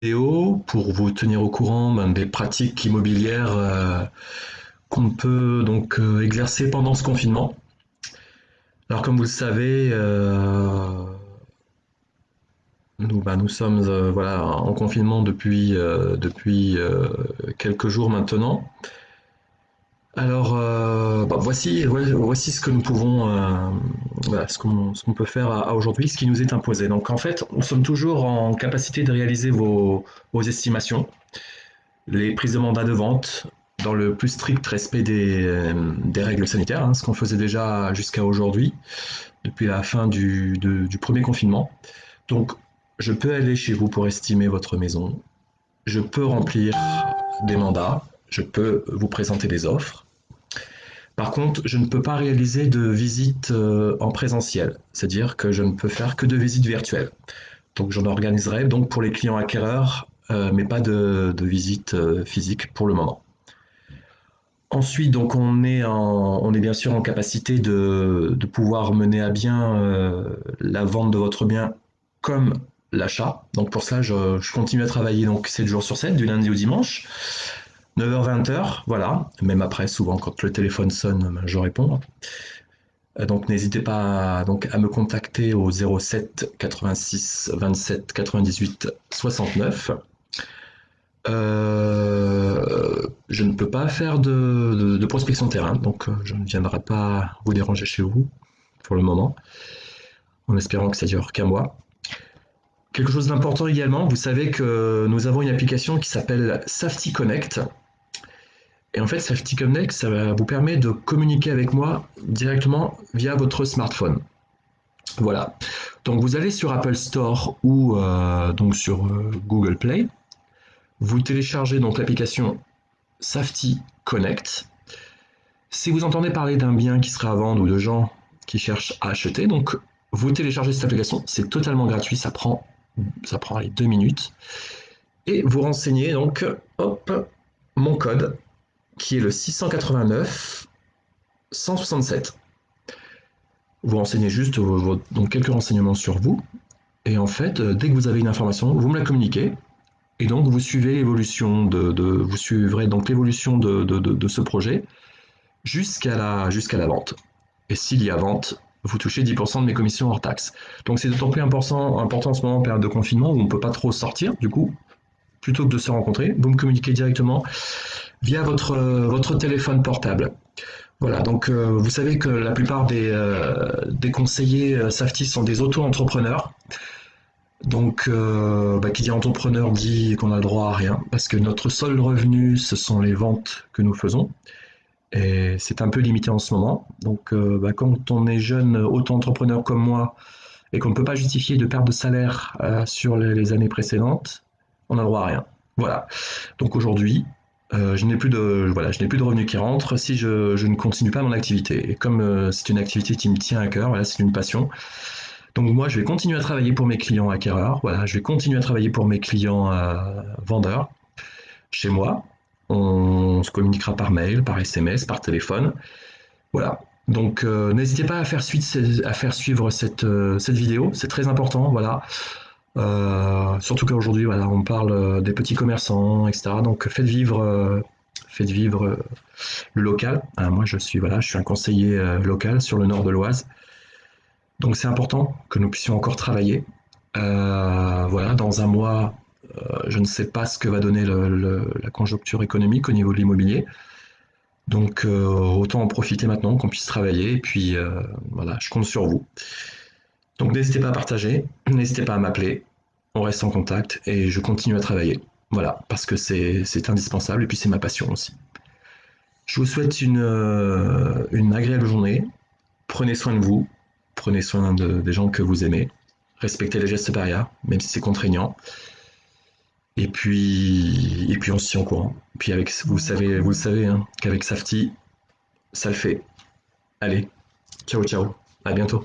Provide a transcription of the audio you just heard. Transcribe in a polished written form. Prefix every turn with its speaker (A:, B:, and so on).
A: vidéo pour vous tenir au courant des pratiques immobilières qu'on peut donc exercer pendant ce confinement. Alors comme vous le savez, nous sommes voilà, en confinement depuis quelques jours maintenant. Alors voici ce que nous pouvons voilà, ce qu'on peut faire à aujourd'hui, ce qui nous est imposé. Donc en fait, nous sommes toujours en capacité de réaliser vos estimations, les prises de mandat de vente dans le plus strict respect des règles sanitaires, hein, ce qu'on faisait déjà jusqu'à aujourd'hui, depuis la fin du premier confinement. Donc, je peux aller chez vous pour estimer votre maison, je peux remplir des mandats, je peux vous présenter des offres. Par contre, je ne peux pas réaliser de visites en présentiel, c'est-à-dire que je ne peux faire que de visites virtuelles. Donc j'en organiserai donc pour les clients acquéreurs, mais pas de visite physique pour le moment. Ensuite, donc on est bien sûr en capacité de pouvoir mener à bien la vente de votre bien comme l'achat. Donc pour cela, je continue à travailler donc 7 jours sur 7, du lundi au dimanche, 9h-20h, voilà. Même après, souvent quand le téléphone sonne, ben, je réponds. Donc n'hésitez pas donc, à me contacter au 07 86 27 98 69. Je ne peux pas faire de prospection de terrain, donc je ne viendrai pas vous déranger chez vous pour le moment, en espérant que ça dure qu'un mois. Quelque chose d'important également, vous savez que nous avons une application qui s'appelle Safety Connect. Et en fait, Safety Connect, ça vous permet de communiquer avec moi directement via votre smartphone. Voilà. Donc vous allez sur Apple Store ou donc sur Google Play. Vous téléchargez donc l'application Safety Connect. Si vous entendez parler d'un bien qui sera à vendre ou de gens qui cherchent à acheter, donc vous téléchargez cette application, c'est totalement gratuit, ça prend allez, 2 minutes. Et vous renseignez donc, hop, mon code qui est le 689 167. Vous renseignez juste donc quelques renseignements sur vous. Et en fait, dès que vous avez une information, vous me la communiquez. Et donc vous suivez l'évolution vous suivrez donc l'évolution de ce projet jusqu'à la vente. Et s'il y a vente, vous touchez 10% de mes commissions hors taxes. Donc c'est d'autant plus important en ce moment en période de confinement où on ne peut pas trop sortir. Du coup, plutôt que de se rencontrer, vous me communiquez directement via votre téléphone portable. Voilà, donc vous savez que la plupart des conseillers Safety sont des auto-entrepreneurs. Donc, qui dit entrepreneur dit qu'on a le droit à rien, parce que notre seul revenu, ce sont les ventes que nous faisons. Et c'est un peu limité en ce moment. Donc, quand on est jeune auto-entrepreneur comme moi et qu'on ne peut pas justifier de perte de salaire sur les années précédentes, on n'a droit à rien. Voilà. Donc aujourd'hui, je n'ai plus de revenus qui rentrent si je ne continue pas mon activité. Et comme c'est une activité qui me tient à cœur, voilà, c'est une passion. Donc moi, je vais continuer à travailler pour mes clients acquéreurs. Voilà, je vais continuer à travailler pour mes clients vendeurs chez moi. On se communiquera par mail, par SMS, par téléphone. Voilà. Donc n'hésitez pas à faire suivre cette vidéo, c'est très important. Voilà. Surtout qu'aujourd'hui, voilà, on parle des petits commerçants, etc. Donc faites vivre le local. Moi, je suis un conseiller local sur le nord de l'Oise. Donc c'est important que nous puissions encore travailler. Voilà, dans un mois, je ne sais pas ce que va donner la conjoncture économique au niveau de l'immobilier. Donc autant en profiter maintenant qu'on puisse travailler. Et puis voilà, je compte sur vous. Donc n'hésitez pas à partager, n'hésitez pas à m'appeler. On reste en contact et je continue à travailler. Voilà, parce que c'est indispensable et puis c'est ma passion aussi. Je vous souhaite une agréable journée. Prenez soin de vous, prenez soin des gens que vous aimez. Respectez les gestes barrières, même si c'est contraignant. Et puis on se tient au courant. Puis vous le savez, hein, qu'avec Safety, ça le fait. Allez, ciao ciao, à bientôt.